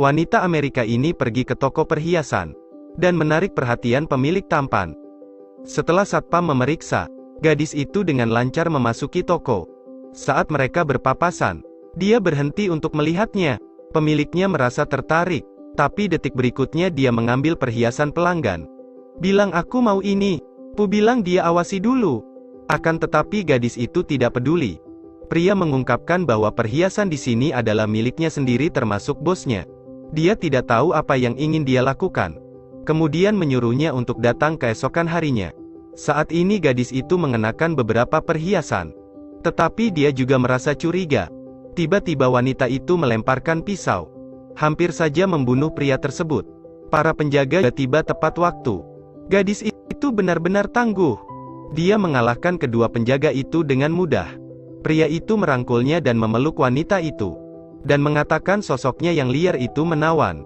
Wanita Amerika ini pergi ke toko perhiasan dan menarik perhatian pemilik tampan. Setelah satpam memeriksa, gadis itu dengan lancar memasuki toko. Saat mereka berpapasan, dia berhenti untuk melihatnya. Pemiliknya merasa tertarik, tapi detik berikutnya dia mengambil perhiasan pelanggan. Bilang aku mau ini. Pu bilang dia awasi dulu. Akan tetapi gadis itu tidak peduli. Pria mengungkapkan bahwa perhiasan di sini adalah miliknya sendiri termasuk bosnya. Dia tidak tahu apa yang ingin dia lakukan. Kemudian menyuruhnya untuk datang keesokan harinya. Saat ini gadis itu mengenakan beberapa perhiasan. Tetapi dia juga merasa curiga. Tiba-tiba wanita itu melemparkan pisau. Hampir saja membunuh pria tersebut. Para penjaga tiba tepat waktu. Gadis itu benar-benar tangguh. Dia mengalahkan kedua penjaga itu dengan mudah. Pria itu merangkulnya dan memeluk wanita itu. Dan mengatakan sosoknya yang liar itu menawan.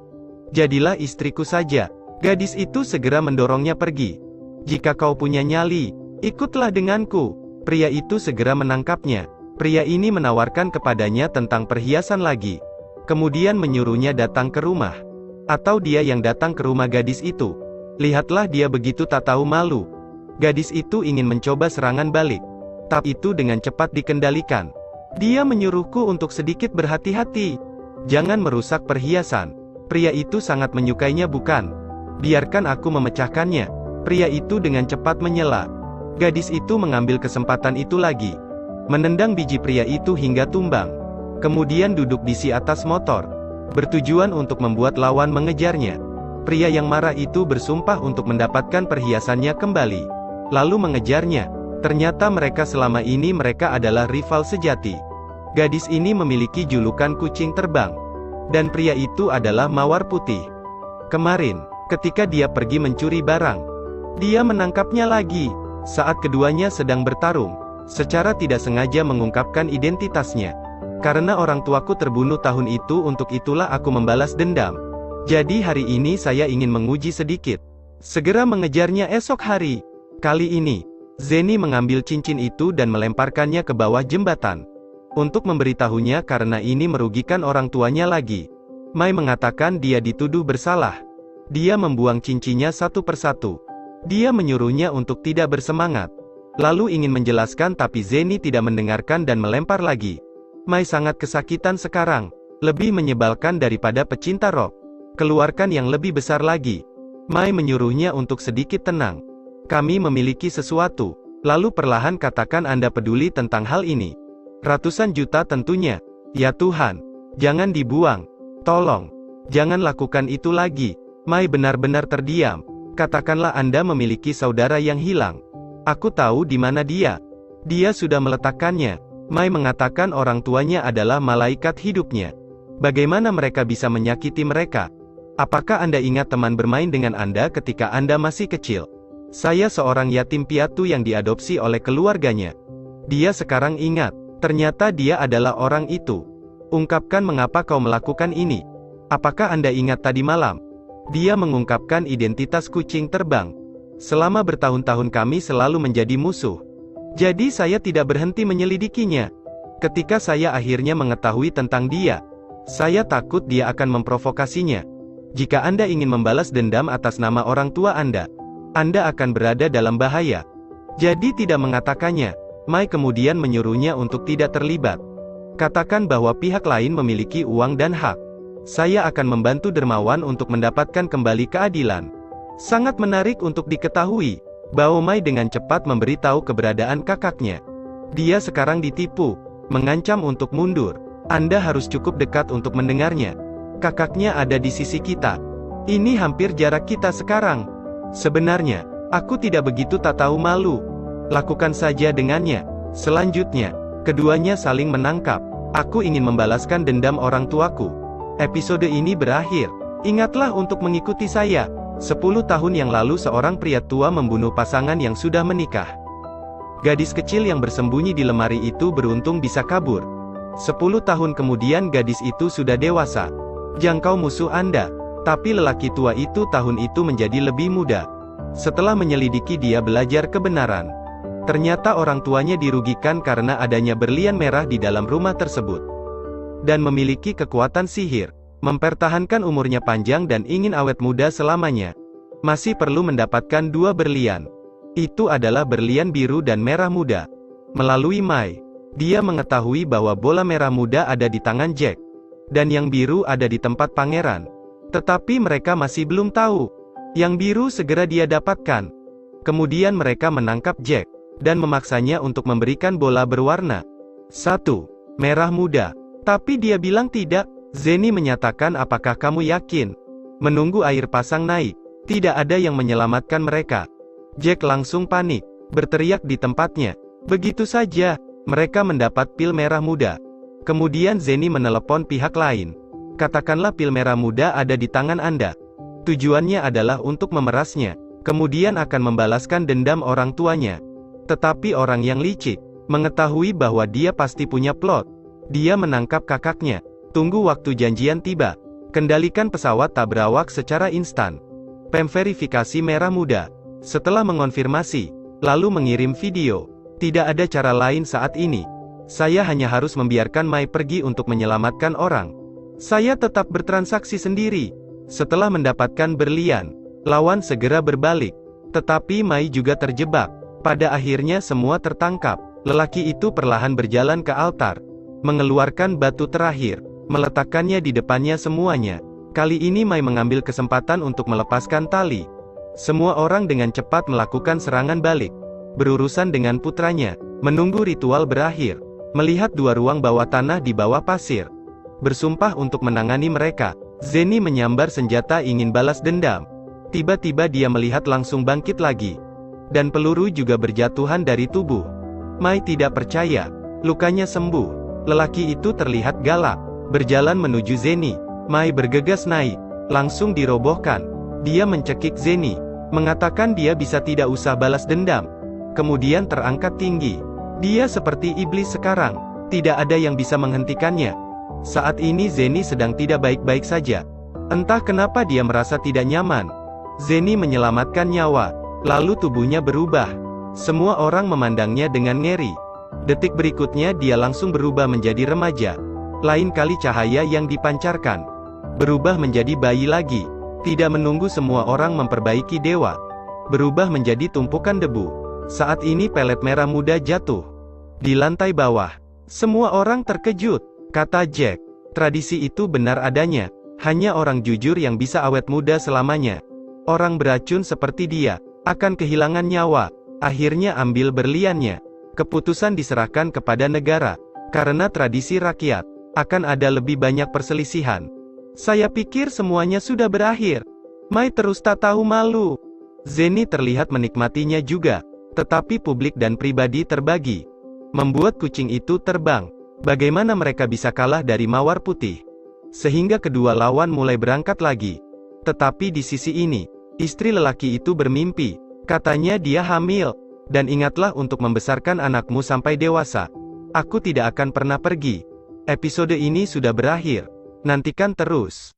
Jadilah istriku saja. Gadis itu segera mendorongnya pergi. Jika kau punya nyali, ikutlah denganku. Pria itu segera menangkapnya. Pria ini menawarkan kepadanya tentang perhiasan lagi. Kemudian menyuruhnya datang ke rumah. Atau dia yang datang ke rumah gadis itu. Lihatlah dia begitu tak tahu malu. Gadis itu ingin mencoba serangan balik. Tapi itu dengan cepat dikendalikan. Dia menyuruhku untuk sedikit berhati-hati. Jangan merusak perhiasan. Pria itu sangat menyukainya bukan? Biarkan aku memecahkannya. Pria itu dengan cepat menyela. Gadis itu mengambil kesempatan itu lagi. Menendang biji pria itu hingga tumbang. Kemudian duduk di atas motor. Bertujuan untuk membuat lawan mengejarnya. Pria yang marah itu bersumpah untuk mendapatkan perhiasannya kembali. Lalu mengejarnya. Ternyata selama ini mereka adalah rival sejati. Gadis ini memiliki julukan kucing terbang. Dan pria itu adalah mawar putih. Kemarin, ketika dia pergi mencuri barang, dia menangkapnya lagi. Saat keduanya sedang bertarung, secara tidak sengaja mengungkapkan identitasnya. Karena orang tuaku terbunuh tahun itu, untuk itulah aku membalas dendam. Jadi hari ini saya ingin menguji sedikit. Segera mengejarnya esok hari. Kali ini, Zeni mengambil cincin itu dan melemparkannya ke bawah jembatan. Untuk memberitahunya karena ini merugikan orang tuanya lagi. Mai mengatakan dia dituduh bersalah. Dia membuang cincinnya satu persatu. Dia menyuruhnya untuk tidak bersemangat. Lalu ingin menjelaskan tapi Zeni tidak mendengarkan dan melempar lagi. Mai sangat kesakitan sekarang. Lebih menyebalkan daripada pecinta rock. Keluarkan yang lebih besar lagi. Mai menyuruhnya untuk sedikit tenang. Kami memiliki sesuatu. Lalu perlahan katakan Anda peduli tentang hal ini. Ratusan juta tentunya. Ya Tuhan. Jangan dibuang. Tolong. Jangan lakukan itu lagi. Mai benar-benar terdiam. Katakanlah Anda memiliki saudara yang hilang. Aku tahu di mana dia. Dia sudah meletakkannya. Mai mengatakan orang tuanya adalah malaikat hidupnya. Bagaimana mereka bisa menyakiti mereka? Apakah Anda ingat teman bermain dengan Anda ketika Anda masih kecil? Saya seorang yatim piatu yang diadopsi oleh keluarganya. Dia sekarang ingat. Ternyata dia adalah orang itu. Ungkapkan mengapa kau melakukan ini. Apakah Anda ingat tadi malam? Dia mengungkapkan identitas kucing terbang. Selama bertahun-tahun kami selalu menjadi musuh. Jadi saya tidak berhenti menyelidikinya. Ketika saya akhirnya mengetahui tentang dia, saya takut dia akan memprovokasinya. Jika Anda ingin membalas dendam atas nama orang tua Anda akan berada dalam bahaya. Jadi tidak mengatakannya. Mai kemudian menyuruhnya untuk tidak terlibat. Katakan bahwa pihak lain memiliki uang dan hak. Saya akan membantu dermawan untuk mendapatkan kembali keadilan. Sangat menarik untuk diketahui, bahwa Mai dengan cepat memberitahu keberadaan kakaknya. Dia sekarang ditipu, mengancam untuk mundur. Anda harus cukup dekat untuk mendengarnya. Kakaknya ada di sisi kita. Ini hampir jarak kita sekarang. Sebenarnya, aku tidak begitu tak tahu malu. Lakukan saja dengannya. Selanjutnya, keduanya saling menangkap. Aku ingin membalaskan dendam orang tuaku. Episode ini berakhir. Ingatlah untuk mengikuti saya. 10 tahun yang lalu seorang pria tua membunuh pasangan yang sudah menikah. Gadis kecil yang bersembunyi di lemari itu beruntung bisa kabur. 10 tahun kemudian gadis itu sudah dewasa. Jangkau musuh Anda. Tapi lelaki tua itu tahun itu menjadi lebih muda. Setelah menyelidiki dia belajar kebenaran. Ternyata orang tuanya dirugikan karena adanya berlian merah di dalam rumah tersebut. Dan memiliki kekuatan sihir. mempertahankan umurnya panjang dan ingin awet muda selamanya, masih perlu mendapatkan 2 berlian. Itu adalah berlian biru dan merah muda. Melalui Mai, dia mengetahui bahwa bola merah muda ada di tangan Jack, dan yang biru ada di tempat pangeran. Tetapi mereka masih belum tahu. Yang biru segera dia dapatkan. Kemudian mereka menangkap Jack, dan memaksanya untuk memberikan bola berwarna 1 merah muda. Tapi dia bilang tidak. Zenny menyatakan, apakah kamu yakin? Menunggu air pasang naik, tidak ada yang menyelamatkan mereka. Jack langsung panik, berteriak di tempatnya. Begitu saja, mereka mendapat pil merah muda. Kemudian Zenny menelepon pihak lain. Katakanlah pil merah muda ada di tangan Anda. Tujuannya adalah untuk memerasnya, kemudian akan membalaskan dendam orang tuanya. Tetapi orang yang licik, mengetahui bahwa dia pasti punya plot. Dia menangkap kakaknya. Tunggu waktu janjian tiba. Kendalikan pesawat tak berawak secara instan. Pem verifikasi merah muda. Setelah mengonfirmasi, lalu mengirim video. Tidak ada cara lain saat ini. Saya hanya harus membiarkan Mai pergi untuk menyelamatkan orang. Saya tetap bertransaksi sendiri. Setelah mendapatkan berlian, lawan segera berbalik. Tetapi Mai juga terjebak. Pada akhirnya semua tertangkap. Lelaki itu perlahan berjalan ke altar, mengeluarkan batu terakhir, meletakkannya di depannya semuanya. Kali ini Mai mengambil kesempatan untuk melepaskan tali. Semua orang dengan cepat melakukan serangan balik, berurusan dengan putranya, menunggu ritual berakhir, melihat 2 ruang bawah tanah di bawah pasir, bersumpah untuk menangani mereka. Zenny menyambar senjata ingin balas dendam. Tiba-tiba dia melihat langsung bangkit lagi, dan peluru juga berjatuhan dari tubuh. Mai tidak percaya, lukanya sembuh. Lelaki itu terlihat galak, berjalan menuju Zenny. Mai bergegas naik, langsung dirobohkan. Dia mencekik Zenny, mengatakan dia bisa tidak usah balas dendam. Kemudian terangkat tinggi. Dia seperti iblis sekarang, tidak ada yang bisa menghentikannya. Saat ini Zenny sedang tidak baik-baik saja. Entah kenapa dia merasa tidak nyaman. Zenny menyelamatkan nyawa, lalu tubuhnya berubah. Semua orang memandangnya dengan ngeri. Detik berikutnya dia langsung berubah menjadi remaja. Lain kali cahaya yang dipancarkan berubah menjadi bayi lagi. Tidak menunggu semua orang memperbaiki dewa, berubah menjadi tumpukan debu. Saat ini pelet merah muda jatuh di lantai bawah. Semua orang terkejut, kata Jack. Tradisi itu benar adanya. Hanya orang jujur yang bisa awet muda selamanya. Orang beracun seperti dia akan kehilangan nyawa. Akhirnya ambil berliannya. Keputusan diserahkan kepada negara. Karena tradisi rakyat, akan ada lebih banyak perselisihan. Saya pikir semuanya sudah berakhir. Mai terus tak tahu malu. Zenny terlihat menikmatinya juga. Tetapi publik dan pribadi terbagi. Membuat kucing itu terbang. Bagaimana mereka bisa kalah dari mawar putih? Sehingga kedua lawan mulai berangkat lagi. Tetapi di sisi ini, istri lelaki itu bermimpi. Katanya dia hamil. Dan ingatlah untuk membesarkan anakmu sampai dewasa. Aku tidak akan pernah pergi. Episode ini sudah berakhir. Nantikan terus.